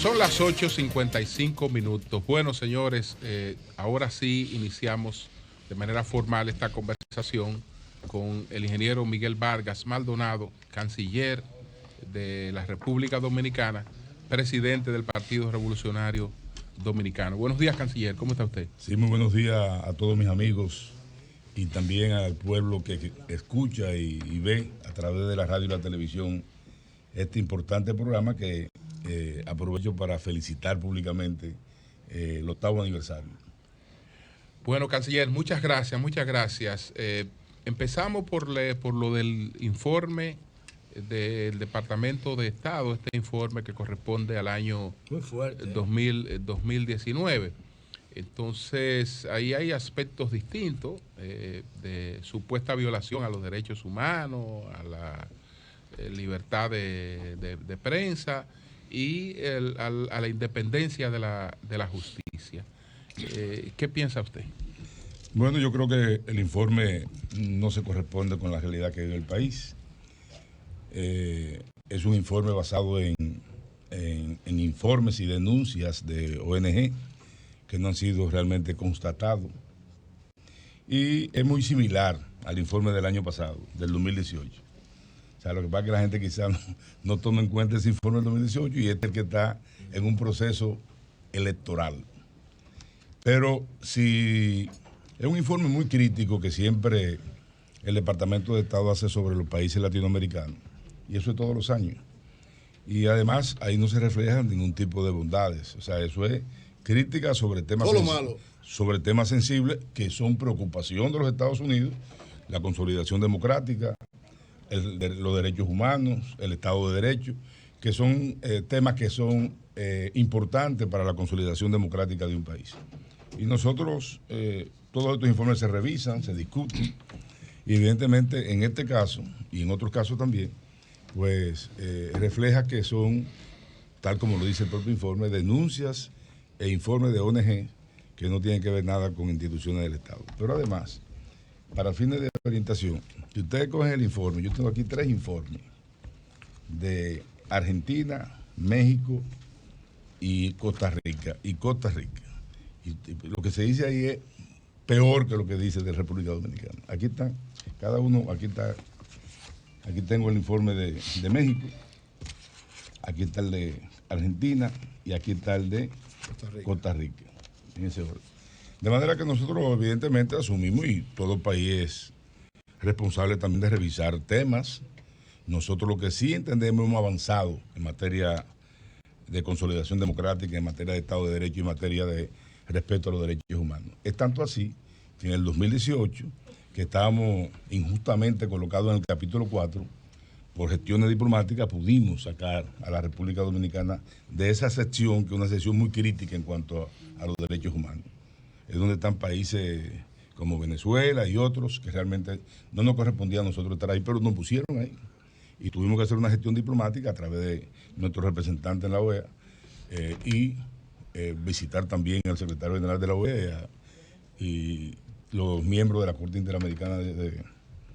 Son las 8:55. Bueno, señores, ahora sí iniciamos de manera formal esta conversación con el ingeniero Miguel Vargas Maldonado, canciller de la República Dominicana, presidente del Partido Revolucionario Dominicano. Buenos días, canciller, ¿cómo está usted? Sí, muy buenos días a todos mis amigos y también al pueblo que escucha y ve a través de la radio y la televisión este importante programa que aprovecho para felicitar públicamente el 8º aniversario. Bueno, canciller, muchas gracias, muchas gracias. Empezamos por lo del informe del Departamento de Estado, este informe que corresponde al año 2019. Entonces, ahí hay aspectos distintos de supuesta violación a los derechos humanos, a la libertad de prensa y a la independencia de la justicia. ¿Qué piensa usted? Bueno, yo creo que el informe no se corresponde con la realidad que vive el país. Es un informe basado en informes y denuncias de ONG que no han sido realmente constatados. Y es muy similar al informe del año pasado, del 2018. O sea, lo que pasa es que la gente quizás no toma en cuenta ese informe del 2018 y este es el que está en un proceso electoral. Pero si es un informe muy crítico que siempre el Departamento de Estado hace sobre los países latinoamericanos, y eso es todos los años. Y además ahí no se reflejan ningún tipo de bondades. O sea, eso es crítica sobre temas sensibles que son preocupación de los Estados Unidos, la consolidación democrática, los derechos humanos, el Estado de Derecho, que son temas que son importantes para la consolidación democrática de un país. Y nosotros, todos estos informes se revisan, se discuten, y evidentemente en este caso, y en otros casos también, pues refleja que son, tal como lo dice el propio informe, denuncias e informes de ONG que no tienen que ver nada con instituciones del Estado. Pero además, para fines de orientación, si ustedes cogen el informe, yo tengo aquí 3 informes de Argentina, México y Costa Rica. Y lo que se dice ahí es peor que lo que dice de República Dominicana. Aquí están, cada uno, aquí tengo el informe de México, aquí está el de Argentina y aquí está el de Costa Rica, en ese orden. De manera que nosotros evidentemente asumimos, y todo país es responsable también de revisar temas. Nosotros lo que sí entendemos, hemos avanzado en materia de consolidación democrática, en materia de Estado de Derecho y en materia de respeto a los derechos humanos. Es tanto así que en el 2018, que estábamos injustamente colocados en el capítulo 4, por gestiones diplomáticas pudimos sacar a la República Dominicana de esa sección, que es una sección muy crítica en cuanto a los derechos humanos. Es donde están países como Venezuela y otros que realmente no nos correspondía a nosotros estar ahí, pero nos pusieron ahí. Y tuvimos que hacer una gestión diplomática a través de nuestro representante en la OEA y visitar también al secretario general de la OEA y los miembros de la Corte Interamericana de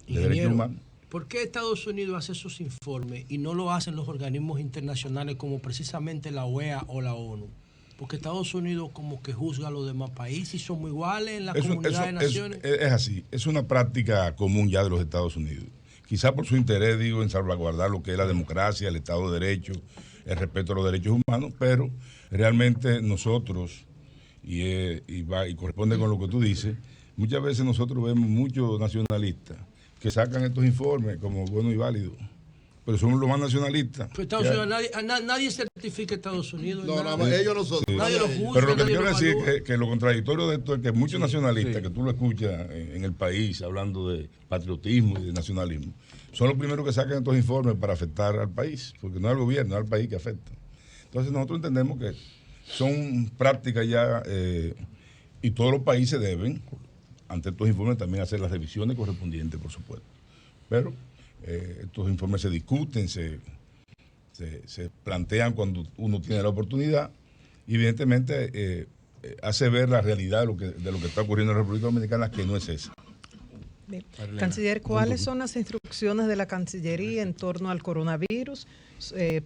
Derechos Humanos. ¿Por qué Estados Unidos hace esos informes y no lo hacen los organismos internacionales como precisamente la OEA o la ONU? Porque Estados Unidos como que juzga a los demás países y somos iguales en la comunidad de naciones. Es así, es una práctica común ya de los Estados Unidos. Quizá por su interés, en salvaguardar lo que es la democracia, el Estado de Derecho, el respeto a los derechos humanos, pero realmente nosotros, y corresponde con lo que tú dices, muchas veces nosotros vemos muchos nacionalistas que sacan estos informes como buenos y válidos, pero somos los más nacionalistas. Pero Estados Unidos, nadie certifica a Estados Unidos. Ellos nosotros. Sí. Nadie lo juzga. Pero lo que quiero decir es que lo contradictorio de esto es que muchos nacionalistas, que tú lo escuchas en el país hablando de patriotismo y de nacionalismo, son los primeros que sacan estos informes para afectar al país, porque no es al gobierno, es al país que afecta. Entonces nosotros entendemos que son prácticas ya, y todos los países deben, ante estos informes, también hacer las revisiones correspondientes, por supuesto. Pero estos informes se discuten, se plantean cuando uno tiene la oportunidad y evidentemente hace ver la realidad de lo que está ocurriendo en la República Dominicana, que no es esa. Bien. Marilena. Canciller, ¿cuáles son las instrucciones de la Cancillería en torno al coronavirus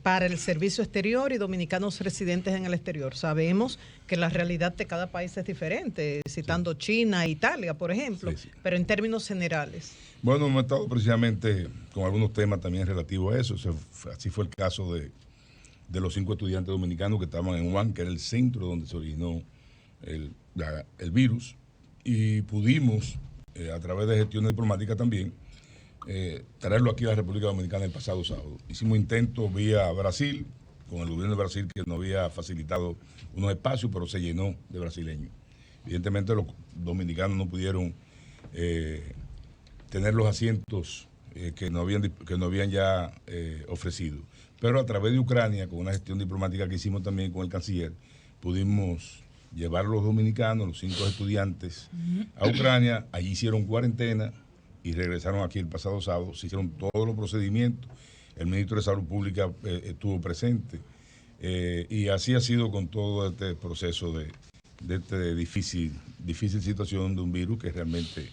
para el servicio exterior y dominicanos residentes en el exterior? Sabemos que la realidad de cada país es diferente, citando China e Italia, por ejemplo, pero en términos generales. Bueno, hemos estado precisamente con algunos temas también relativos a eso. Así fue el caso de los 5 estudiantes dominicanos que estaban en Wuhan, que era el centro donde se originó el virus, y pudimos, a través de gestiones diplomáticas también, traerlo aquí a la República Dominicana el pasado sábado. Hicimos intentos vía Brasil, con el gobierno de Brasil, que nos había facilitado unos espacios, pero se llenó de brasileños. Evidentemente los dominicanos no pudieron tener los asientos que nos habían ya ofrecido. Pero a través de Ucrania, con una gestión diplomática que hicimos también con el canciller, pudimos llevar a los dominicanos, los 5 estudiantes, a Ucrania. Allí hicieron cuarentena y regresaron aquí el pasado sábado. Se hicieron todos los procedimientos. El ministro de Salud Pública estuvo presente. Y así ha sido con todo este proceso de esta difícil situación de un virus que realmente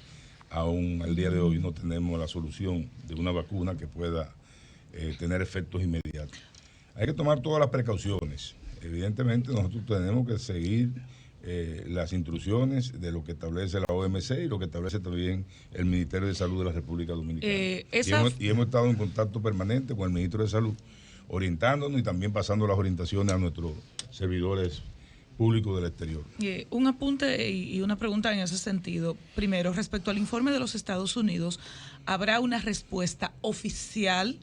aún al día de hoy no tenemos la solución de una vacuna que pueda tener efectos inmediatos. Hay que tomar todas las precauciones. Evidentemente nosotros tenemos que seguir las instrucciones de lo que establece la OMC y lo que establece también el Ministerio de Salud de la República Dominicana. Y hemos estado en contacto permanente con el Ministro de Salud, orientándonos y también pasando las orientaciones a nuestros servidores públicos del exterior. Un apunte y una pregunta en ese sentido. Primero, respecto al informe de los Estados Unidos, ¿habrá una respuesta oficial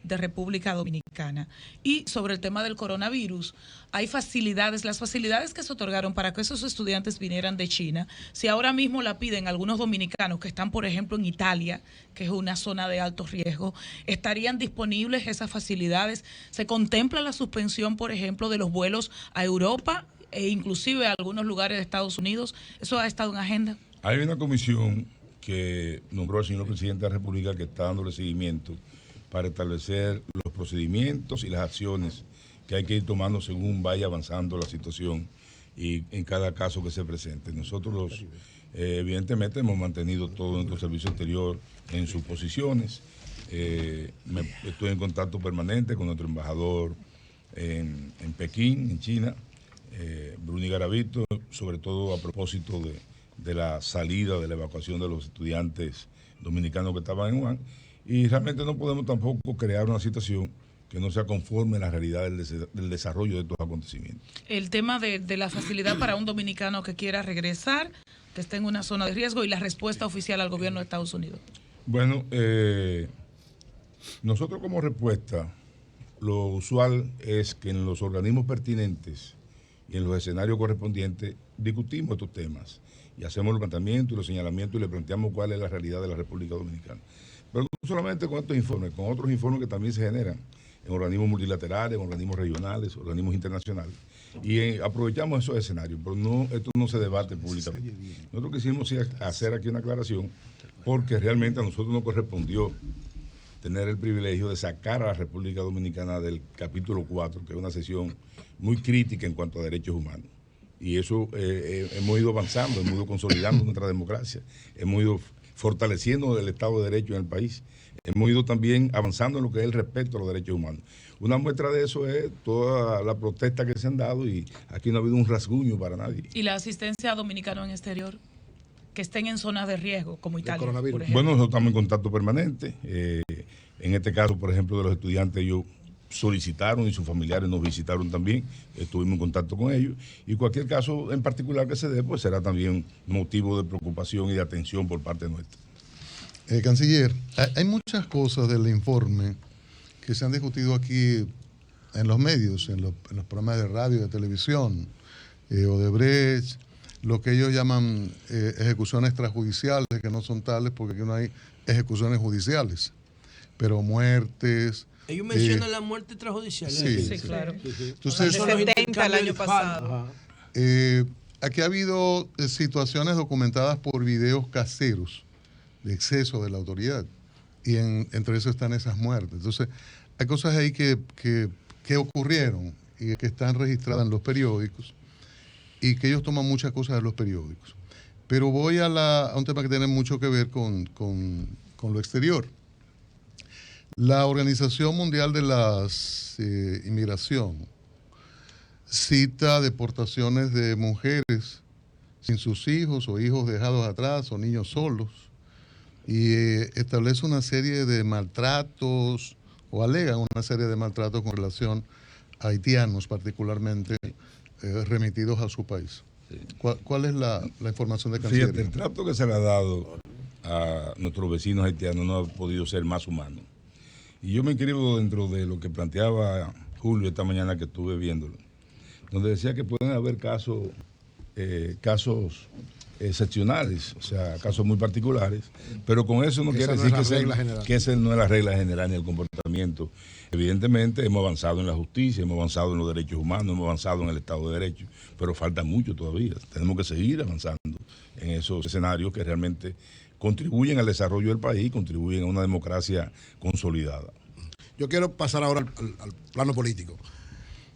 de República Dominicana? Y sobre el tema del coronavirus, hay facilidades, las facilidades que se otorgaron para que esos estudiantes vinieran de China, si ahora mismo la piden algunos dominicanos que están, por ejemplo, en Italia, que es una zona de alto riesgo, ¿estarían disponibles esas facilidades? ¿Se contempla la suspensión, por ejemplo, de los vuelos a Europa e inclusive a algunos lugares de Estados Unidos? ¿Eso ha estado en agenda? Hay una comisión que nombró el señor presidente de la República que está dándole seguimiento para establecer los procedimientos y las acciones que hay que ir tomando según vaya avanzando la situación y en cada caso que se presente. Nosotros evidentemente hemos mantenido todo nuestro servicio exterior en sus posiciones. Estoy en contacto permanente con nuestro embajador en Pekín, en China, Bruni Garavito, sobre todo a propósito de la salida, de la evacuación de los estudiantes dominicanos que estaban en Wuhan. Y realmente no podemos tampoco crear una situación que no sea conforme a la realidad del desarrollo de estos acontecimientos. El tema de la facilidad para un dominicano que quiera regresar, que esté en una zona de riesgo, y la respuesta oficial al gobierno de Estados Unidos. Bueno, nosotros como respuesta, lo usual es que en los organismos pertinentes y en los escenarios correspondientes discutimos estos temas y hacemos los planteamientos y los señalamientos y le planteamos cuál es la realidad de la República Dominicana. Pero no solamente con estos informes, con otros informes que también se generan en organismos multilaterales, en organismos regionales, organismos internacionales. Y aprovechamos esos escenarios, pero esto no se debate públicamente. Nosotros quisimos hacer aquí una aclaración porque realmente a nosotros nos correspondió tener el privilegio de sacar a la República Dominicana del capítulo 4, que es una sesión muy crítica en cuanto a derechos humanos. Y eso hemos ido avanzando, hemos ido consolidando nuestra democracia, hemos ido fortaleciendo el Estado de Derecho en el país. Hemos ido también avanzando en lo que es el respeto a los derechos humanos. Una muestra de eso es toda la protesta que se han dado y aquí no ha habido un rasguño para nadie. ¿Y la asistencia a dominicanos en exterior que estén en zonas de riesgo, como Italia, por ejemplo? Bueno, nosotros estamos en contacto permanente. En este caso, por ejemplo, de los estudiantes, ellos solicitaron y sus familiares nos visitaron también, estuvimos en contacto con ellos, y cualquier caso en particular que se dé, pues será también motivo de preocupación y de atención por parte nuestra. Canciller, hay muchas cosas del informe que se han discutido aquí en los medios, en los programas de radio, de televisión, Odebrecht, lo que ellos llaman ejecuciones extrajudiciales, que no son tales porque aquí no hay ejecuciones judiciales, pero muertes. Ellos mencionan la muerte extrajudicial. Sí, claro. Entonces, 70 el año pasado. Aquí ha habido situaciones documentadas por videos caseros de exceso de la autoridad y entre eso están esas muertes. Entonces, hay cosas ahí que ocurrieron y que están registradas en los periódicos y que ellos toman muchas cosas de los periódicos. Pero voy a un tema que tiene mucho que ver con lo exterior. La Organización Mundial de la Inmigración cita deportaciones de mujeres sin sus hijos o hijos dejados atrás o niños solos y establece una serie de maltratos o alegan una serie de maltratos con relación a haitianos particularmente remitidos a su país. Sí. ¿Cuál es la información de Cancillería? Fíjate, el trato que se le ha dado a nuestros vecinos haitianos no ha podido ser más humano. Y yo me inscribo dentro de lo que planteaba Julio esta mañana que estuve viéndolo, donde decía que pueden haber casos excepcionales, o sea, casos muy particulares, pero con eso no quiere decir que esa no es la regla general ni el comportamiento. Evidentemente hemos avanzado en la justicia, hemos avanzado en los derechos humanos, hemos avanzado en el Estado de Derecho, pero falta mucho todavía. Tenemos que seguir avanzando en esos escenarios que realmente contribuyen al desarrollo del país, contribuyen a una democracia consolidada. Yo quiero pasar ahora al plano político.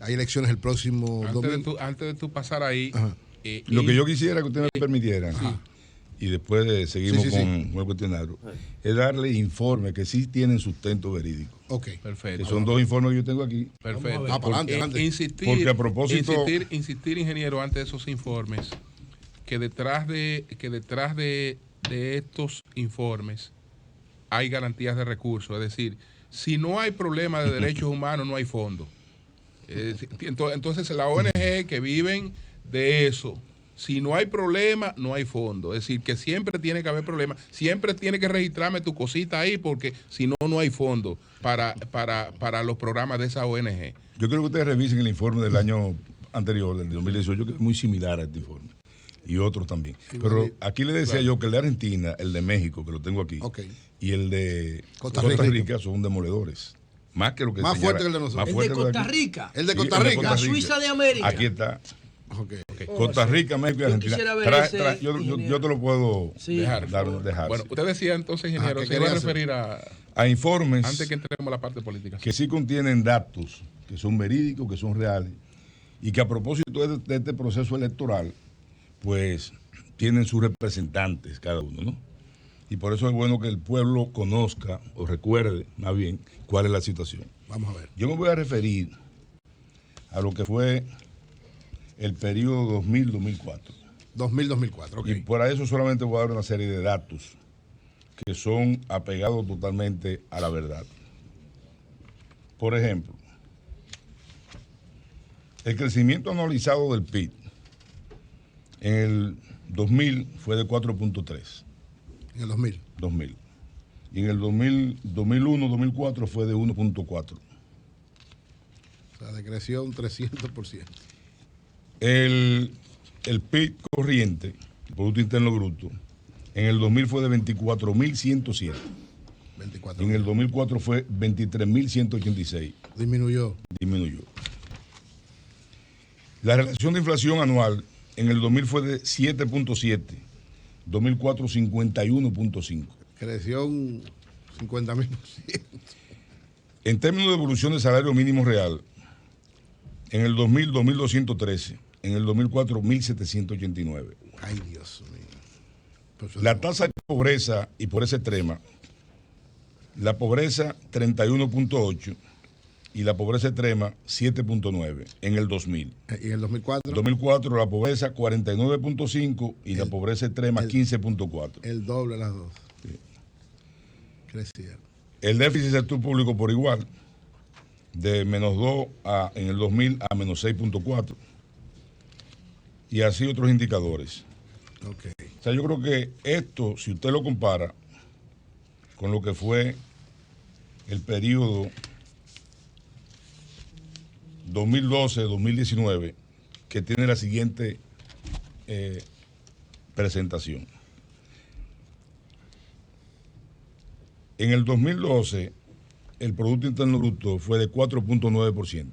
Hay elecciones el próximo domingo. Antes de tú pasar ahí... Lo que yo quisiera que ustedes me permitieran, y después seguimos con el cuestionario, es darle informes que sí tienen sustento verídico. Ok, perfecto. Que son dos informes que yo tengo aquí. Perfecto. Adelante. Porque a propósito... Insistir, ingeniero, antes de esos informes, que detrás de estos informes hay garantías de recursos. Es decir, si no hay problema de derechos humanos, no hay fondo. Entonces, la ONG que viven de eso, si no hay problema, no hay fondo. Es decir, que siempre tiene que haber problema, siempre tiene que registrarme tu cosita ahí, porque si no, no hay fondo para los programas de esa ONG. Yo creo que ustedes revisen el informe del año anterior, del 2018, que es muy similar a este informe, y otros también. Pero aquí le decía yo que el de Argentina, el de México, que lo tengo aquí, y el de Costa Rica son demoledores. Más que lo que más fuerte que el de nosotros. El de Costa Rica. El de Costa Rica. La Suiza de América. Aquí está. Costa Rica, México y Argentina. Yo te lo puedo dejar. Bueno, usted decía entonces, ingeniero, se iba a referir a informes antes que entremos a la parte política. Que sí contienen datos que son verídicos, que son reales, y que a propósito de este proceso electoral, pues tienen sus representantes cada uno, ¿no? Y por eso es bueno que el pueblo conozca o recuerde más bien cuál es la situación. Vamos a ver. Yo me voy a referir a lo que fue el periodo 2000-2004. 2000-2004, ok. Y por eso solamente voy a dar una serie de datos que son apegados totalmente a la verdad. Por ejemplo, el crecimiento anualizado del PIB en el 2000 fue de 4.3. En el 2000. 2000. Y en el 2001-2004 fue de 1.4. O sea, decreció un 300%. El PIB corriente, el Producto Interno Bruto, en el 2000 fue de 24.107. En el 2004 fue 23.186. Disminuyó. La relación de inflación anual en el 2000 fue de 7.7. 2004 51.5. Creció un 50.000%. En términos de evolución del salario mínimo real, en el 2000 2.213, en el 2004 1.789. Ay, Dios mío. Pues la tasa de pobreza y pobreza extrema, la pobreza 31.8 y la pobreza extrema 7.9 en el 2000. ¿Y en el 2004? En 2004 la pobreza 49.5 y la pobreza extrema 15.4. El doble las dos. Sí. Crecieron. El déficit del sector público por igual, de -2 en el 2000 a -6.4. Y así otros indicadores. Okay. O sea, yo creo que esto, si usted lo compara con lo que fue el periodo 2012-2019, que tiene la siguiente presentación. En el 2012, el Producto Interno Bruto fue de 4.9%.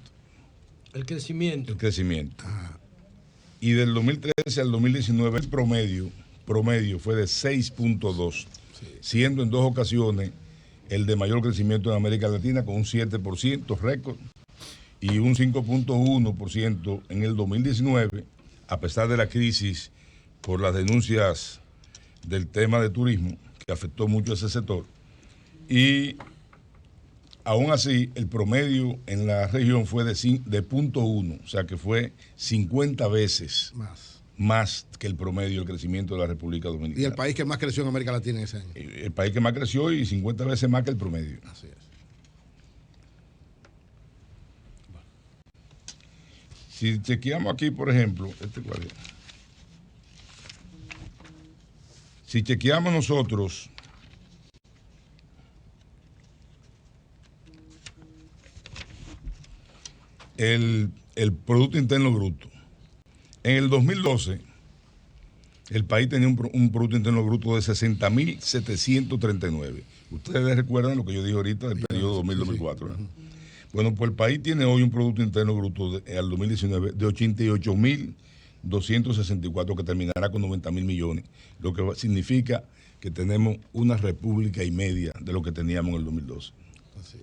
El crecimiento. Y del 2013 al 2019 el promedio fue de 6.2%, siendo en dos ocasiones el de mayor crecimiento en América Latina con un 7% récord y un 5.1% en el 2019, a pesar de la crisis por las denuncias del tema de turismo, que afectó mucho a ese sector. Y aún así, el promedio en la región fue de 0.1, o sea que fue 50 veces más que el promedio del crecimiento de la República Dominicana. Y el país que más creció en América Latina en ese año. El país que más creció y 50 veces más que el promedio. Así es. Si chequeamos aquí, por ejemplo, ¿cuál es? Si chequeamos nosotros el Producto Interno Bruto, en el 2012 el país tenía un Producto Interno Bruto de 60.739. Ustedes recuerdan lo que yo dije ahorita del periodo 2000-2004. ¿Eh? Bueno, pues el país tiene hoy un Producto Interno Bruto al 2019 de 88.264, que terminará con 90.000 millones, lo que significa que tenemos una república y media de lo que teníamos en el 2012.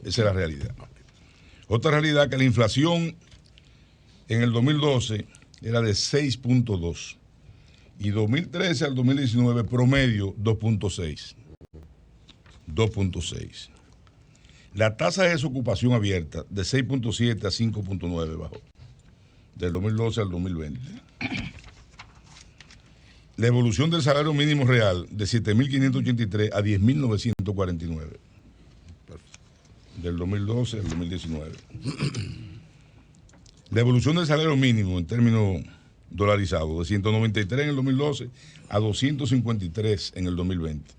Esa es la realidad. Otra realidad que la inflación en el 2012 era de 6.2 y 2013 al 2019 promedio 2.6. 2.6. La tasa de desocupación abierta de 6.7 a 5.9 bajó del 2012 al 2020. La evolución del salario mínimo real de 7.583 a 10.949 del 2012 al 2019. La evolución del salario mínimo en términos dolarizados de 193 en el 2012 a 253 en el 2020.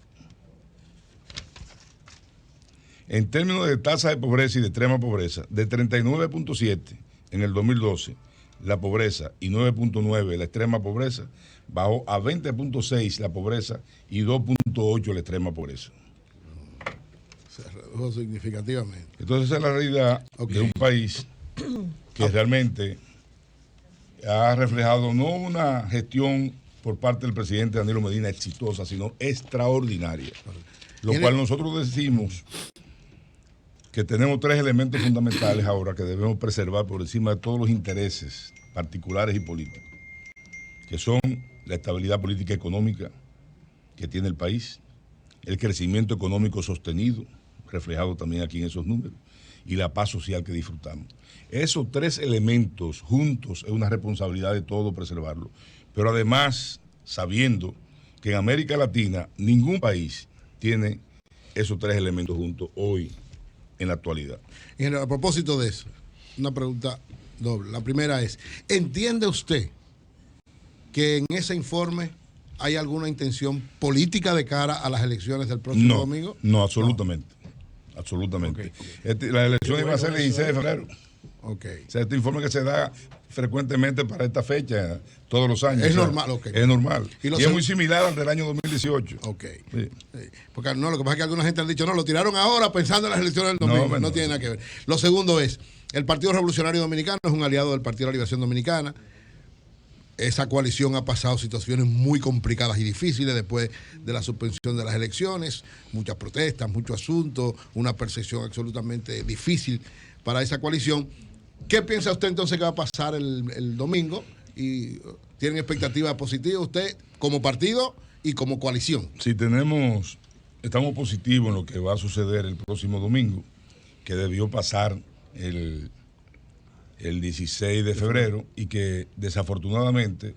En términos de tasa de pobreza y de extrema pobreza, de 39.7 en el 2012 la pobreza y 9.9 la extrema pobreza, bajó a 20.6 la pobreza y 2.8 la extrema pobreza. Se redujo significativamente. Entonces esa es la realidad de un país que realmente ha reflejado no una gestión por parte del presidente Danilo Medina exitosa, sino extraordinaria. Lo cual nosotros decimos que tenemos tres elementos fundamentales ahora que debemos preservar por encima de todos los intereses particulares y políticos, que son la estabilidad política y económica que tiene el país, el crecimiento económico sostenido, reflejado también aquí en esos números, y la paz social que disfrutamos. Esos tres elementos juntos es una responsabilidad de todos preservarlo, pero además sabiendo que en América Latina ningún país tiene esos tres elementos juntos hoy en la actualidad. Y a propósito de eso, una pregunta doble. La primera es, ¿entiende usted que en ese informe hay alguna intención política de cara a las elecciones del próximo domingo? No, absolutamente. No. Absolutamente. Okay. La elección iba a ser el 16 de febrero. Okay. O sea, este informe que se da frecuentemente para esta fecha, todos los años. Es normal, okay. Es normal. Y es muy similar al del año 2018. Ok. Sí. Sí. Porque no, lo que pasa es que alguna gente ha dicho, no, lo tiraron ahora pensando en las elecciones del domingo. No tiene nada que ver. Lo segundo es, el Partido Revolucionario Dominicano es un aliado del Partido de la Liberación Dominicana. Esa coalición ha pasado situaciones muy complicadas y difíciles después de la suspensión de las elecciones, muchas protestas, muchos asuntos, una percepción absolutamente difícil para esa coalición. ¿Qué piensa usted entonces que va a pasar el domingo? ¿Y tienen expectativas positivas usted como partido y como coalición? Sí, estamos positivos en lo que va a suceder el próximo domingo, que debió pasar el 16 de febrero y que desafortunadamente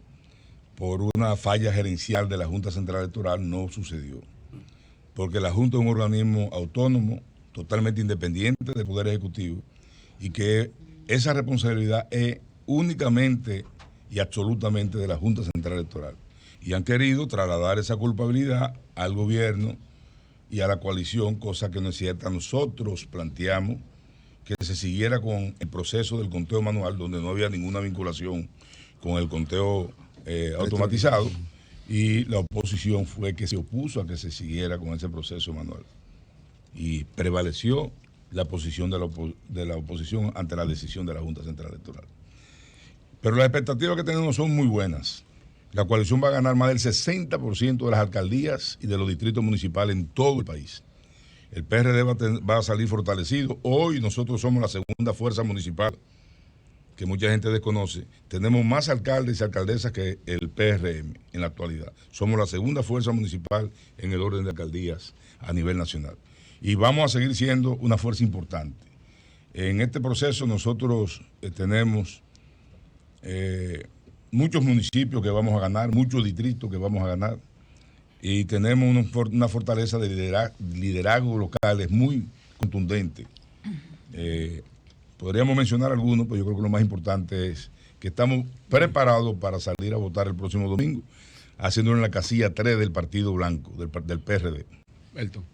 por una falla gerencial de la Junta Central Electoral no sucedió. Porque la Junta es un organismo autónomo, totalmente independiente del Poder Ejecutivo, y que esa responsabilidad es únicamente y absolutamente de la Junta Central Electoral. Y han querido trasladar esa culpabilidad al gobierno y a la coalición, cosa que no es cierta. Nosotros planteamos que se siguiera con el proceso del conteo manual, donde no había ninguna vinculación con el conteo automatizado, y la oposición fue que se opuso a que se siguiera con ese proceso manual. Y prevaleció la posición de la oposición ante la decisión de la Junta Central Electoral. Pero las expectativas que tenemos son muy buenas. La coalición va a ganar más del 60% de las alcaldías y de los distritos municipales en todo el país. El PRD va a salir fortalecido. Hoy nosotros somos la segunda fuerza municipal que mucha gente desconoce, tenemos más alcaldes y alcaldesas que el PRM en la actualidad. Somos la segunda fuerza municipal en el orden de alcaldías a nivel nacional. Y vamos a seguir siendo una fuerza importante. En este proceso nosotros tenemos muchos municipios que vamos a ganar, muchos distritos que vamos a ganar, y tenemos una fortaleza de liderazgo locales muy contundente. Podríamos mencionar algunos, pero yo creo que lo más importante es que estamos preparados para salir a votar el próximo domingo, haciéndolo en la casilla 3 del Partido Blanco, del PRD. Elton.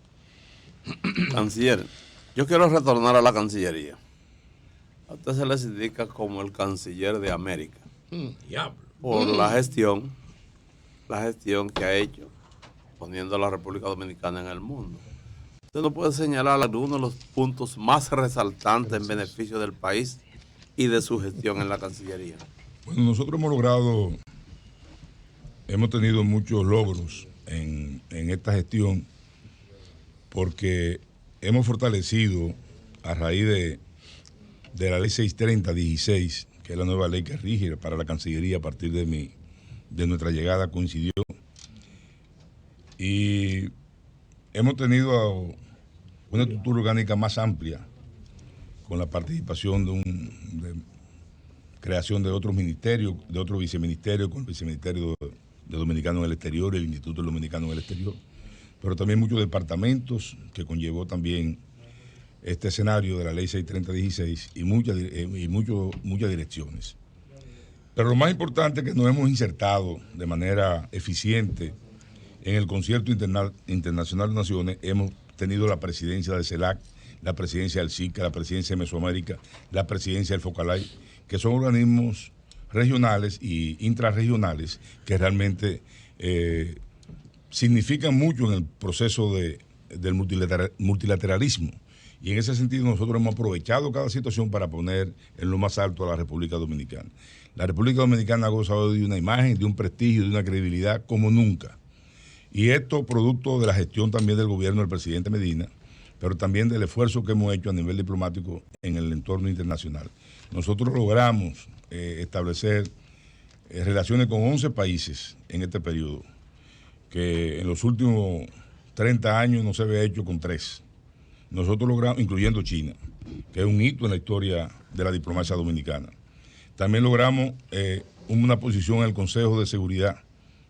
Canciller, yo quiero retornar a la Cancillería. A usted se les indica como el canciller de América. Diablo. Por la gestión que ha hecho poniendo a la República Dominicana en el mundo. ¿Usted no puede señalar algunos de los puntos más resaltantes en beneficio del país y de su gestión en la Cancillería? Bueno, nosotros hemos tenido muchos logros en esta gestión porque hemos fortalecido a raíz de la ley 630-16, que es la nueva ley que rige para la Cancillería a partir de nuestra llegada, coincidió. Y hemos tenido una estructura orgánica más amplia con la participación de creación de otros ministerios, de otros viceministerios, con el viceministerio de Dominicano en el exterior, el Instituto Dominicano en el exterior, pero también muchos departamentos que conllevó también este escenario de la ley 630-16 y muchas direcciones. Pero lo más importante es que nos hemos insertado de manera eficiente en el Concierto Internacional de Naciones. Hemos tenido la presidencia de CELAC, la presidencia del SICA, la presidencia de Mesoamérica, la presidencia del FOCALAI, que son organismos regionales y intrarregionales que realmente significan mucho en el proceso del multilateralismo. Y en ese sentido nosotros hemos aprovechado cada situación para poner en lo más alto a la República Dominicana. La República Dominicana ha gozado de una imagen, de un prestigio, de una credibilidad como nunca. Y esto producto de la gestión también del gobierno del presidente Medina, pero también del esfuerzo que hemos hecho a nivel diplomático en el entorno internacional. Nosotros logramos establecer relaciones con 11 países en este periodo, que en los últimos 30 años no se había hecho con 3. Nosotros logramos, incluyendo China, que es un hito en la historia de la diplomacia dominicana. También logramos una posición en el Consejo de Seguridad,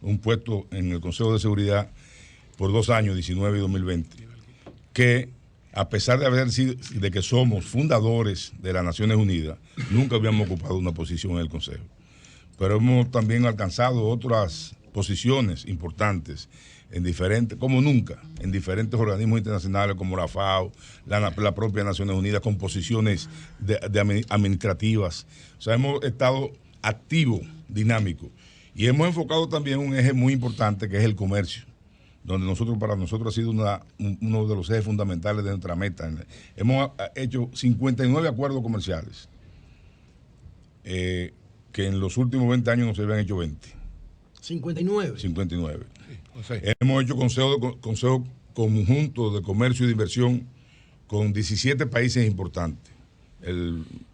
un puesto en el Consejo de Seguridad por 2 años, 19 y 2020, que a pesar de que somos fundadores de las Naciones Unidas, nunca habíamos ocupado una posición en el Consejo. Pero hemos también alcanzado otras posiciones importantes como nunca, en diferentes organismos internacionales como la FAO, la propia Naciones Unidas, con posiciones administrativas. O sea, hemos estado activos, dinámicos. Y hemos enfocado también un eje muy importante que es el comercio, donde para nosotros ha sido uno de los ejes fundamentales de nuestra meta. Hemos hecho 59 acuerdos comerciales, que en los últimos 20 años no se habían hecho 20. 59. 59. Hemos hecho consejo conjunto de comercio y de inversión con 17 países importantes.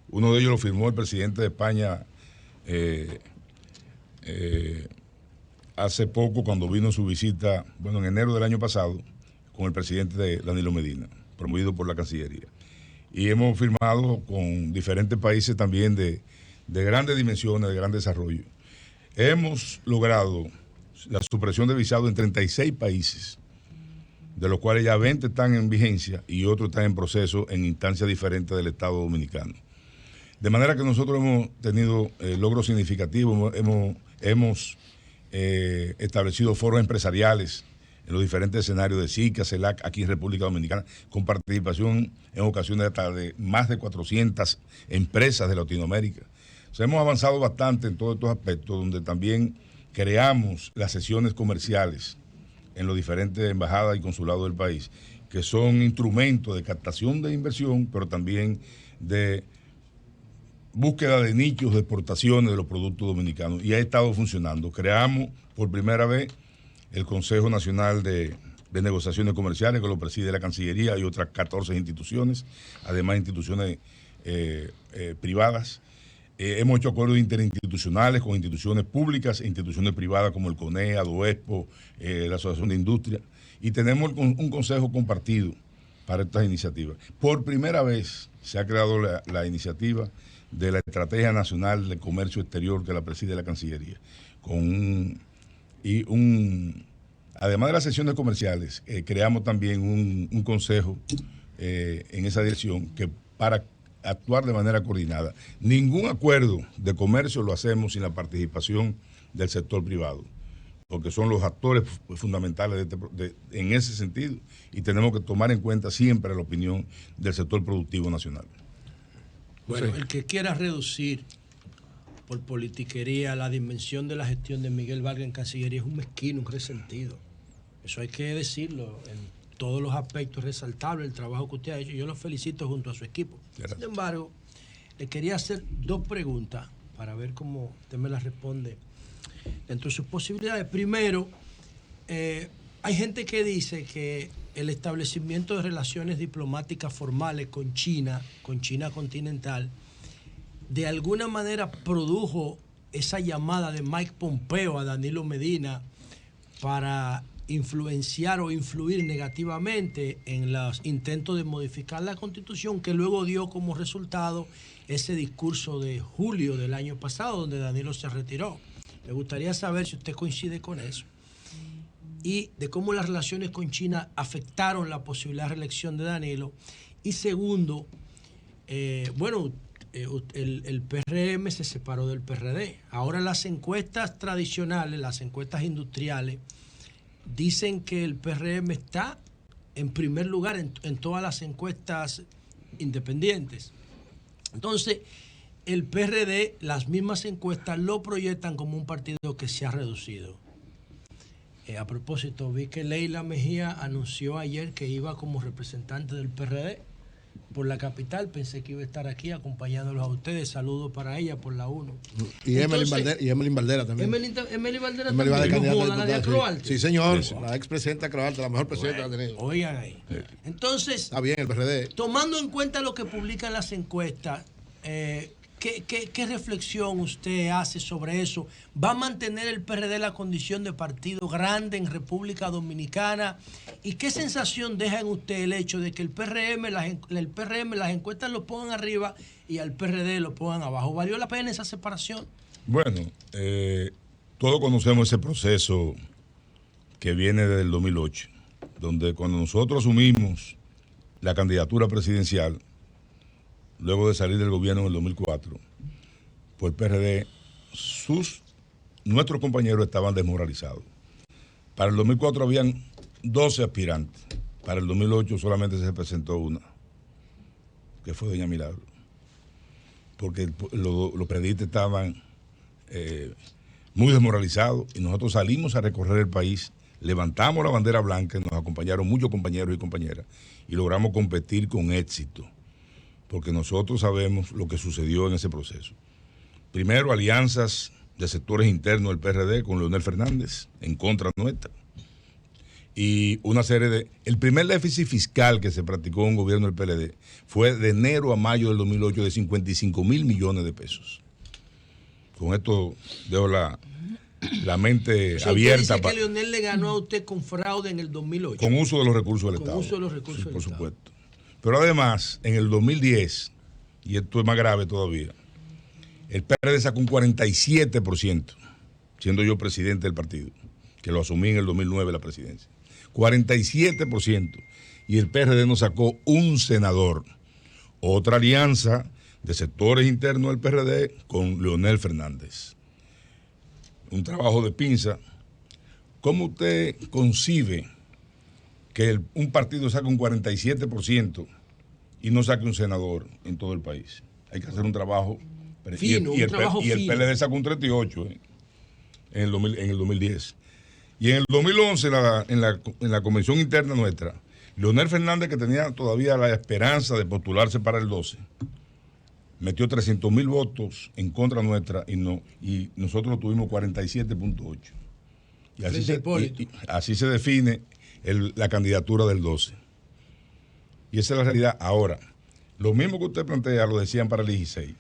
Uno de ellos lo firmó el presidente de España hace poco, cuando vino su visita, en enero del año pasado, con el presidente Danilo Medina, promovido por la Cancillería. Y hemos firmado con diferentes países también de grandes dimensiones, de gran desarrollo. Hemos logrado la supresión de visado en 36 países, de los cuales ya 20 están en vigencia y otros están en proceso en instancias diferentes del Estado Dominicano. De manera que nosotros hemos tenido logros significativos, hemos establecido foros empresariales en los diferentes escenarios de SICA, CELAC, aquí en República Dominicana, con participación en ocasiones hasta de más de 400 empresas de Latinoamérica. O sea, hemos avanzado bastante en todos estos aspectos, donde también creamos las sesiones comerciales en los diferentes embajadas y consulados del país, que son instrumentos de captación de inversión, pero también de búsqueda de nichos de exportaciones de los productos dominicanos, y ha estado funcionando. Creamos por primera vez el Consejo Nacional de Negociaciones Comerciales, que lo preside la Cancillería y otras 14 instituciones, además instituciones privadas. Hemos hecho acuerdos interinstitucionales con instituciones públicas e instituciones privadas como el CONEA, ADOESPO, la Asociación de Industria, y tenemos un consejo compartido para estas iniciativas. Por primera vez se ha creado la iniciativa de la Estrategia Nacional de Comercio Exterior que la preside la Cancillería, además de las sesiones comerciales, creamos también un consejo en esa dirección para actuar de manera coordinada. Ningún acuerdo de comercio lo hacemos sin la participación del sector privado, porque son los actores fundamentales en ese sentido, y tenemos que tomar en cuenta siempre la opinión del sector productivo nacional. Bueno, el que quiera reducir por politiquería la dimensión de la gestión de Miguel Vargas en Cancillería es un mezquino, un resentido. Eso hay que decirlo en todos los aspectos, resaltable el trabajo que usted ha hecho. Yo lo felicito junto a su equipo. Gracias. Sin embargo, le quería hacer dos preguntas para ver cómo usted me las responde dentro de sus posibilidades. Primero, hay gente que dice que el establecimiento de relaciones diplomáticas formales con China continental, de alguna manera produjo esa llamada de Mike Pompeo a Danilo Medina para influenciar o influir negativamente en los intentos de modificar la Constitución, que luego dio como resultado ese discurso de julio del año pasado, donde Danilo se retiró. Me gustaría saber si usted coincide con eso, y de cómo las relaciones con China afectaron la posibilidad de reelección de Danilo. Y segundo, el PRM se separó del PRD. Ahora las encuestas tradicionales, las encuestas industriales, dicen que el PRM está en primer lugar en todas las encuestas independientes. Entonces, el PRD, las mismas encuestas lo proyectan como un partido que se ha reducido. A propósito, vi que Leila Mejía anunció ayer que iba como representante del PRD por la capital. Pensé que iba a estar aquí acompañándolos a ustedes. Saludos para ella por la 1. Y Emelín Valdera también. Emelín Valdera también. Sí, señor. Sí. La expresidenta Croalta, la mejor presidenta que ha tenido. Oigan ahí. Sí. Entonces, está bien el PRD. Tomando en cuenta lo que publican las encuestas, ¿qué reflexión usted hace sobre eso? ¿Va a mantener el PRD la condición de partido grande en República Dominicana? ¿Y qué sensación deja en usted el hecho de que el PRM, las encuestas lo pongan arriba y al PRD lo pongan abajo? ¿Valió la pena esa separación? Bueno, todos conocemos ese proceso que viene desde el 2008, donde cuando nosotros asumimos la candidatura presidencial, luego de salir del gobierno en el 2004, por el PRD, nuestros compañeros estaban desmoralizados. Para el 2004 habían 12 aspirantes. Para el 2008 solamente se presentó una, que fue doña Milagro. Porque los periodistas estaban muy desmoralizados, y nosotros salimos a recorrer el país, levantamos la bandera blanca, nos acompañaron muchos compañeros y compañeras, y logramos competir con éxito, porque nosotros sabemos lo que sucedió en ese proceso. Primero, alianzas de sectores internos del PRD con Leonel Fernández en contra nuestra, y una serie de... El primer déficit fiscal que se practicó en un gobierno del PLD fue de enero a mayo del 2008 de 55 mil millones de pesos. Con esto dejo la mente abierta. Usted dice que Leonel le ganó a usted con fraude en el 2008. Con uso de los recursos del Estado. Con uso de los recursos del Estado. Por supuesto. Pero además, en el 2010, y esto es más grave todavía, el PRD sacó un 47%, siendo yo presidente del partido, que lo asumí en el 2009 la presidencia. 47%. Y el PRD no sacó un senador. Otra alianza de sectores internos del PRD con Leonel Fernández. Un trabajo de pinza. ¿Cómo usted concibe que un partido saque un 47% y no saque un senador en todo el país? Hay que hacer un trabajo fino, y el PLD sacó un 38% en el 2010. Y en el 2011, en la convención interna nuestra, Leonel Fernández, que tenía todavía la esperanza de postularse para el 12, metió 300,000 votos en contra nuestra y nosotros tuvimos 47.8. Y así se define la candidatura del 12. Y esa es la realidad. Ahora, lo mismo que usted plantea lo decían para el 16.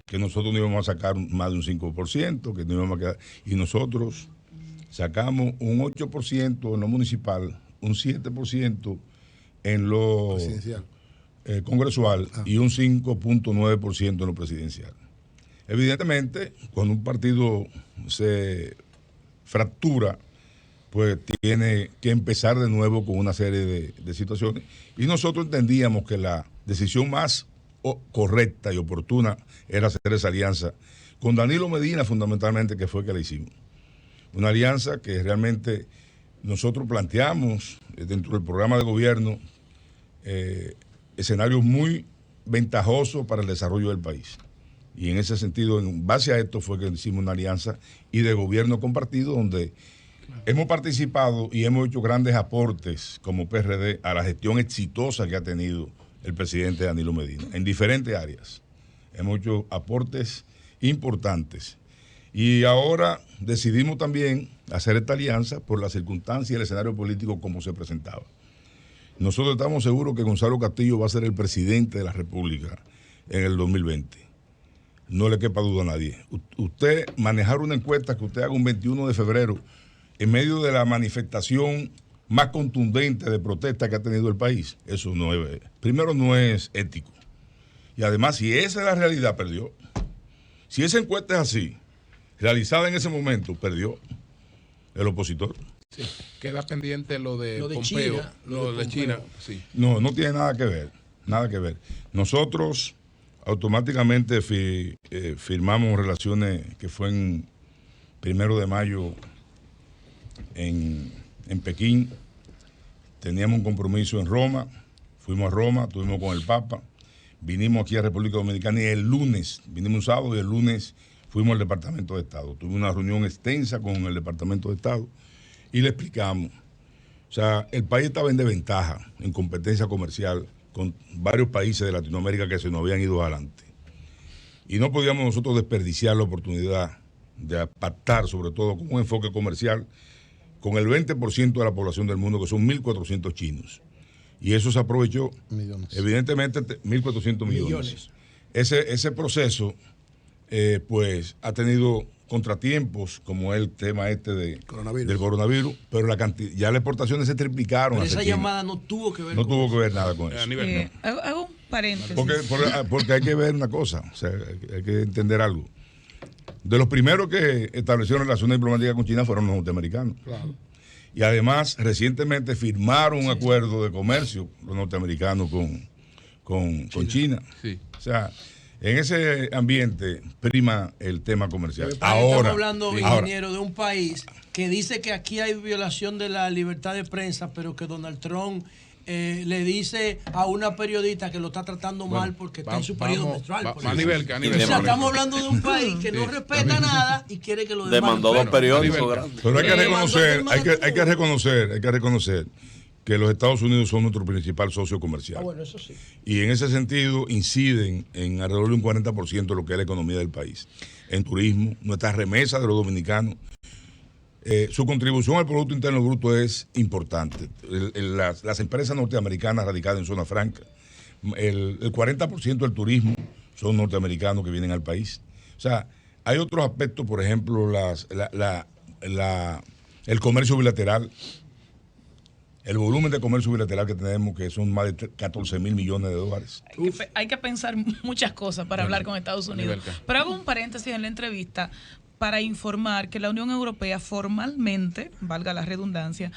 que nosotros no íbamos a sacar más de un 5%, que no íbamos a quedar, y nosotros sacamos un 8% en lo municipal, un 7% en lo congresual y un 5.9% en lo presidencial. Evidentemente, cuando un partido se fractura, pues tiene que empezar de nuevo con una serie de situaciones. Y nosotros entendíamos que la decisión más correcta y oportuna era hacer esa alianza con Danilo Medina, fundamentalmente, que fue que la hicimos. Una alianza que realmente nosotros planteamos dentro del programa de gobierno escenarios muy ventajosos para el desarrollo del país. Y en ese sentido, en base a esto fue que hicimos una alianza y de gobierno compartido donde hemos participado y hemos hecho grandes aportes como PRD a la gestión exitosa que ha tenido el presidente Danilo Medina en diferentes áreas. Hemos hecho aportes importantes. Y ahora decidimos también hacer esta alianza por la circunstancia y el escenario político como se presentaba. Nosotros estamos seguros que Gonzalo Castillo va a ser el presidente de la República en el 2020. No le quepa duda a nadie. Usted manejar una encuesta que usted haga un 21 de febrero en medio de la manifestación más contundente de protesta que ha tenido el país, eso no es, primero no es ético. Y además, si esa es la realidad, perdió. Si esa encuesta es así, realizada en ese momento, perdió el opositor. Sí. Queda pendiente lo de Pompeo, China, lo de China. Sí. No, no tiene nada que ver, nada que ver. Nosotros automáticamente firmamos relaciones que fue en 1 de mayo en Pekín. Teníamos un compromiso en Roma, fuimos a Roma, estuvimos con el Papa, vinimos aquí a República Dominicana y el lunes, vinimos un sábado y el lunes fuimos al Departamento de Estado. Tuvimos una reunión extensa con el Departamento de Estado y le explicamos. O sea, el país estaba en desventaja, en competencia comercial con varios países de Latinoamérica que se nos habían ido adelante. Y no podíamos nosotros desperdiciar la oportunidad de pactar, sobre todo con un enfoque comercial, con el 20% de la población del mundo, que son 1.400 chinos. Y eso se aprovechó, evidentemente, 1.400 millones. Ese proceso, pues, ha tenido contratiempos, como el tema del coronavirus, pero ya las exportaciones se triplicaron. Pero esa llamada no tuvo que ver con eso. No tuvo que ver nada con eso. Hago un paréntesis. Porque hay que ver una cosa, o sea, hay que entender algo. De los primeros que establecieron relaciones diplomáticas con China fueron los norteamericanos. Claro. Y además, recientemente firmaron un acuerdo de comercio los norteamericanos con China. Sí. O sea, en ese ambiente prima el tema comercial. Estamos hablando, ingeniero, de un país que dice que aquí hay violación de la libertad de prensa, pero que Donald Trump le dice a una periodista que lo está tratando mal porque está en su periodo menstrual. Estamos hablando de un país que no respeta nada y quiere que lo demandó dos periódicos. Pero hay que reconocer que los Estados Unidos son nuestro principal socio comercial. Bueno, eso sí. Y en ese sentido inciden en alrededor de un 40% de lo que es la economía del país. En turismo, nuestras remesas de los dominicanos. Su contribución al Producto Interno Bruto es importante. Las empresas norteamericanas radicadas en zona franca, el 40% del turismo son norteamericanos que vienen al país. O sea, hay otros aspectos, por ejemplo, el comercio bilateral, el volumen de comercio bilateral que tenemos, que son más de 14.000 millones de dólares. Hay que pensar muchas cosas para hablar con Estados Unidos. Pero hago un paréntesis en la entrevista para informar que la Unión Europea formalmente, valga la redundancia,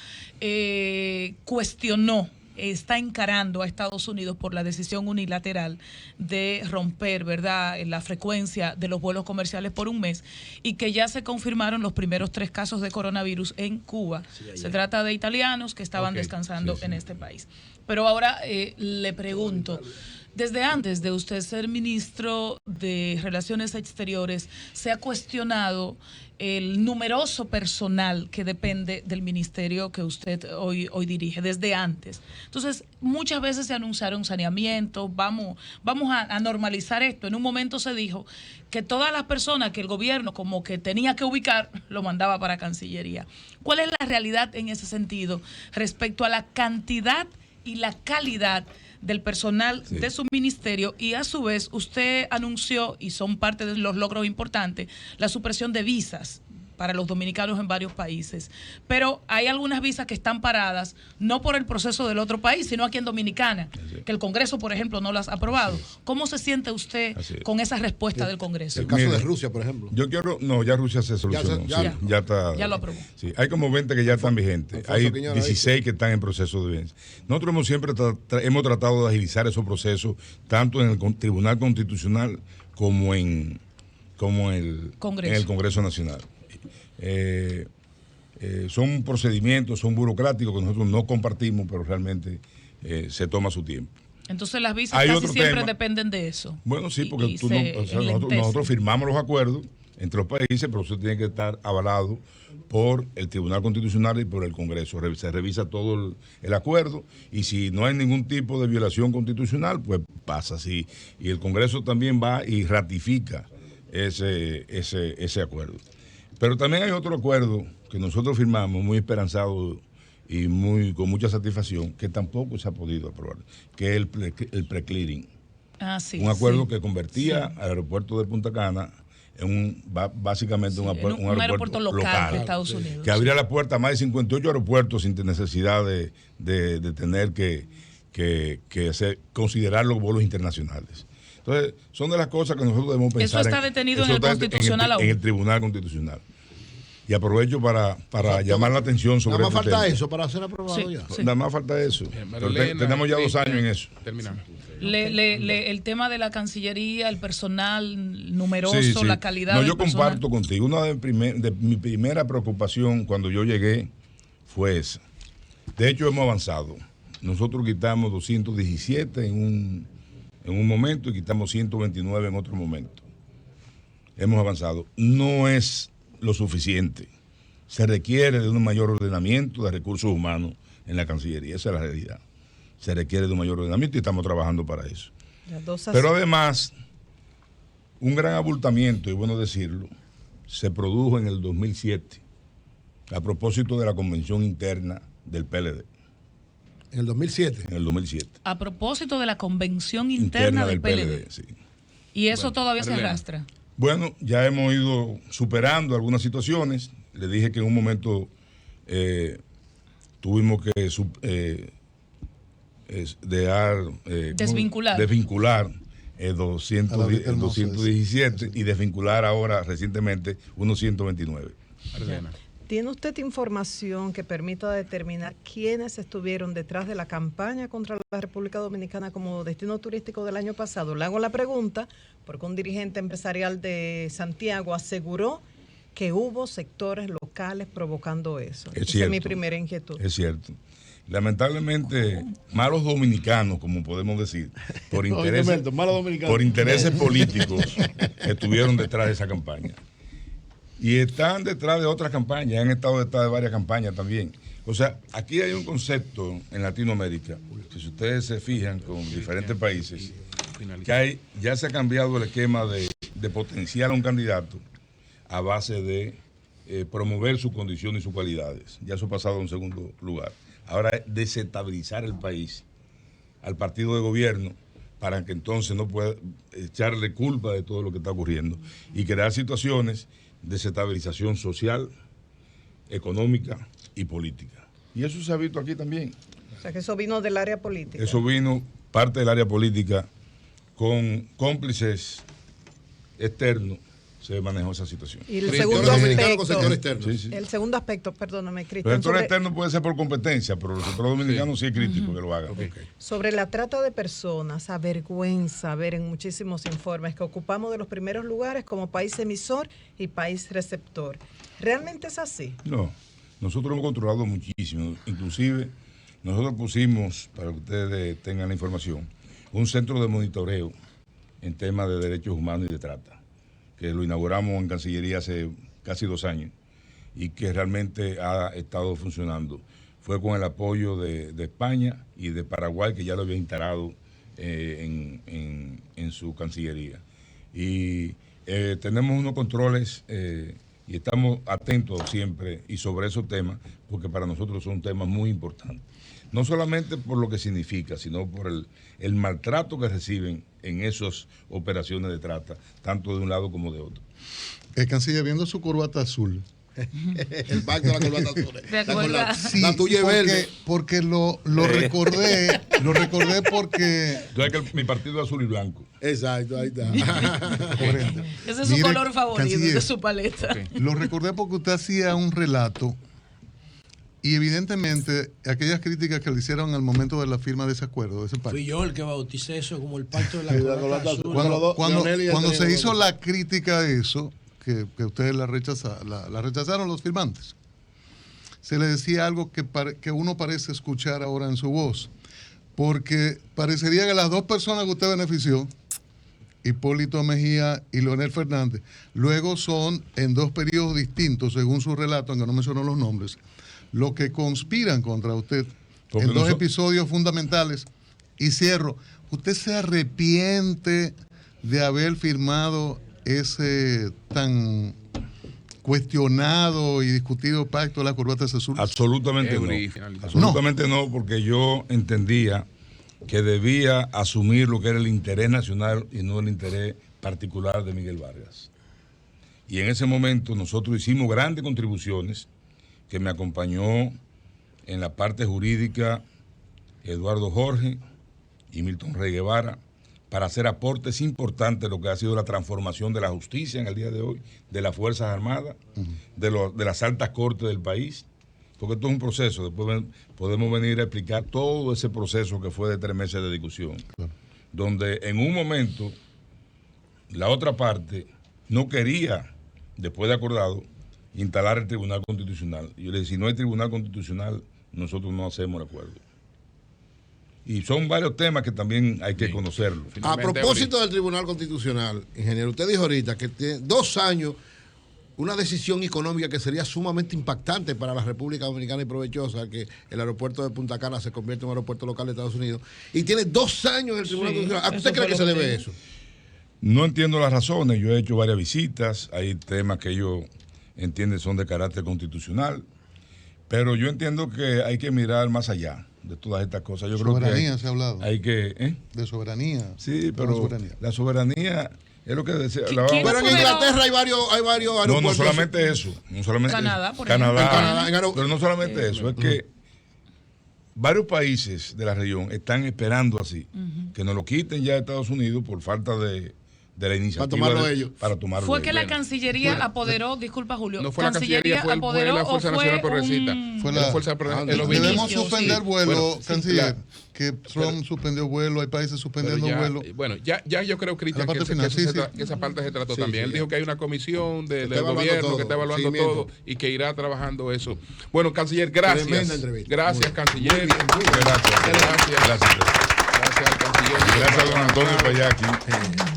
cuestionó, está encarando a Estados Unidos por la decisión unilateral de romper, ¿verdad?, la frecuencia de los vuelos comerciales por un mes y que ya se confirmaron los primeros 3 casos de coronavirus en Cuba. Se trata de italianos que estaban descansando en este país. Pero ahora le pregunto, desde antes de usted ser ministro de Relaciones Exteriores, ¿se ha cuestionado el numeroso personal que depende del ministerio que usted hoy dirige, desde antes? Entonces, muchas veces se anunciaron saneamientos, vamos a normalizar esto. En un momento se dijo que todas las personas que el gobierno como que tenía que ubicar, lo mandaba para Cancillería. ¿Cuál es la realidad en ese sentido respecto a la cantidad y la calidad del personal Sí. de su ministerio, y a su vez usted anunció, y son parte de los logros importantes, la supresión de visas para los dominicanos en varios países. Pero hay algunas visas que están paradas, no por el proceso del otro país, sino aquí en Dominicana, que el Congreso, por ejemplo, no las ha aprobado. ¿Cómo se siente usted con esa respuesta del Congreso? El caso Mire, de Rusia, por ejemplo. Yo quiero, no, ya Rusia se solucionó. Ya está. Ya lo aprobó. Sí, hay como 20 que ya están vigentes. Alfonso Hay Quiñones 16 que están en proceso de vigencia. Nosotros hemos siempre hemos tratado de agilizar esos procesos, tanto en el Tribunal Constitucional como en el Congreso Nacional. Son procedimientos, son burocráticos que nosotros no compartimos, pero realmente se toma su tiempo. Entonces las visas casi siempre dependen de eso. Bueno, sí, porque nosotros nosotros firmamos los acuerdos entre los países, pero eso tiene que estar avalado por el Tribunal Constitucional y por el Congreso. Se revisa todo el acuerdo, y si no hay ningún tipo de violación constitucional, pues pasa así. Y el Congreso también va y ratifica ese acuerdo. Pero también hay otro acuerdo que nosotros firmamos muy esperanzados y con mucha satisfacción, que tampoco se ha podido aprobar, que es el pre-clearing. Un acuerdo que convertía al aeropuerto de Punta Cana en básicamente un aeropuerto local de Estados Unidos. Que abría la puerta a más de 58 aeropuertos sin necesidad de tener que considerar los vuelos internacionales. Entonces, son de las cosas que nosotros debemos pensar. Eso está detenido en el Constitucional aún. En el Tribunal Constitucional. Y aprovecho para llamar la atención sobre nada más falta tema. eso para ser aprobado ya. Nada más falta eso. Tenemos ya 2 años en eso. Terminamos. El tema de la Cancillería, el personal numeroso, la calidad del yo personal. comparto contigo. Una de mi primera preocupación cuando yo llegué fue esa. De hecho, hemos avanzado. Nosotros quitamos 217 en un momento y quitamos 129 en otro momento. Hemos avanzado. No es lo suficiente. Se requiere de un mayor ordenamiento de recursos humanos en la Cancillería. Esa es la realidad. Se requiere de un mayor ordenamiento y estamos trabajando para eso. Pero además, un gran abultamiento, y bueno decirlo, se produjo en el 2007 a propósito de la convención interna del PLD. ¿En el 2007? En el 2007. A propósito de la convención interna del PLD. Sí. Y eso todavía se arrastra. Bueno, ya hemos ido superando algunas situaciones. Le dije que en un momento tuvimos que desvincular 217 y desvincular ahora recientemente unos 129. ¿Tiene usted información que permita determinar quiénes estuvieron detrás de la campaña contra la República Dominicana como destino turístico del año pasado? Le hago la pregunta porque un dirigente empresarial de Santiago aseguró que hubo sectores locales provocando eso. Esa es mi primera inquietud. Es cierto. Lamentablemente, malos dominicanos, como podemos decir, por intereses políticos, estuvieron detrás de esa campaña. Y están detrás de otras campañas, han estado detrás de varias campañas también. O sea, aquí hay un concepto en Latinoamérica, que si ustedes se fijan con diferentes países, que ya se ha cambiado el esquema de potenciar a un candidato a base de promover su condición y sus cualidades. Ya eso ha pasado a un segundo lugar. Ahora es desestabilizar el país al partido de gobierno para que entonces no pueda echarle culpa de todo lo que está ocurriendo y crear situaciones de desestabilización social, económica y política. Y eso se ha visto aquí también. O sea, que eso vino del área política. Eso vino parte del área política con cómplices externos. Se manejó esa situación. Y el segundo aspecto, perdóname, Cristian. El sector externo puede ser por competencia, pero el sector dominicano sí es crítico que lo haga. Sobre la trata de personas, avergüenza ver en muchísimos informes que ocupamos de los primeros lugares como país emisor y país receptor. ¿Realmente es así? No, nosotros hemos controlado muchísimo. Inclusive, nosotros pusimos, para que ustedes tengan la información, un centro de monitoreo en temas de derechos humanos y de trata, que lo inauguramos en Cancillería hace casi 2 años y que realmente ha estado funcionando. Fue con el apoyo de España y de Paraguay, que ya lo había instalado en su Cancillería. Y tenemos unos controles y estamos atentos siempre y sobre esos temas, porque para nosotros son temas muy importantes. No solamente por lo que significa, sino por el maltrato que reciben en esas operaciones de trata, tanto de un lado como de otro. El canciller, viendo su corbata azul. El pacto de la corbata azul. Sí, la tuya es verde. Porque lo recordé porque... Entonces que mi partido es azul y blanco. Exacto, ahí está. Ese es su color favorito, canciller, de su paleta. Okay. Lo recordé porque usted hacía un relato y evidentemente aquellas críticas que le hicieron al momento de la firma de ese acuerdo, de ese pacto. Fui yo el que bauticé eso como el pacto de la corbata azul. Cuando se hizo la crítica a eso, que ustedes la rechazaron los firmantes, se le decía algo que uno parece escuchar ahora en su voz, porque parecería que las dos personas que usted benefició, Hipólito Mejía y Leonel Fernández, luego son en dos periodos distintos, según su relato, aunque no mencionó los nombres, los que conspiran contra usted en dos episodios fundamentales. Y cierro, ¿usted se arrepiente de haber firmado ese tan cuestionado y discutido pacto de las corbatas azules? Absolutamente no. Absolutamente no, porque yo entendía que debía asumir lo que era el interés nacional y no el interés particular de Miguel Vargas. Y en ese momento nosotros hicimos grandes contribuciones, que me acompañó en la parte jurídica Eduardo Jorge y Milton Rey Guevara, para hacer aportes importantes de lo que ha sido la transformación de la justicia en el día de hoy, de las Fuerzas Armadas, de las altas cortes del país, porque esto es un proceso. Después podemos venir a explicar todo ese proceso que fue de 3 meses de discusión, donde en un momento la otra parte no quería, después de acordado, instalar el Tribunal Constitucional. Y yo le dije, si no hay Tribunal Constitucional, nosotros no hacemos el acuerdo. Y son varios temas que también hay que conocerlo. A propósito del Tribunal Constitucional, ingeniero, usted dijo ahorita que tiene 2 años, una decisión económica que sería sumamente impactante para la República Dominicana y provechosa, que el aeropuerto de Punta Cana se convierte en un aeropuerto local de Estados Unidos, y tiene 2 años el Tribunal Constitucional. ¿A qué usted cree que se debe eso? No entiendo las razones. Yo he hecho varias visitas, hay temas que ellos entienden son de carácter constitucional, pero yo entiendo que hay que mirar más allá de todas estas cosas. Yo soberanía creo que se ha hablado. Hay que, de soberanía. Sí, pero la soberanía es lo que decía. Pero en Inglaterra hay varios aeropuertos. No solamente eso. No solamente Canadá, por Canadá, pero no solamente eso. Es que varios países de la región están esperando así, que nos lo quiten ya de Estados Unidos por falta de la iniciativa. Para tomarlo ellos. Para tomarlo ¿Fue ellos. que la Cancillería apoderó, disculpa Julio, no fue la Cancillería, fue la Fuerza Nacional Progresista. Fue la Fuerza Progresista. Debemos suspender vuelo, canciller, que Trump suspendió vuelo, hay países suspendiendo vuelo. Bueno, ya yo creo, Cristian, que esa parte se trató también. Él dijo que hay una comisión del gobierno que está evaluando todo y que irá trabajando eso. Bueno, canciller, gracias. Gracias, canciller. Gracias al canciller. Gracias a don Antonio Payaki.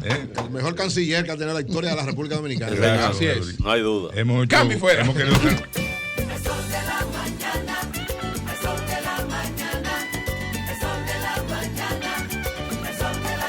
El mejor canciller que ha tenido la historia de la República Dominicana. Gracias, así es. No hay duda. Cambio fuera. Hemos querido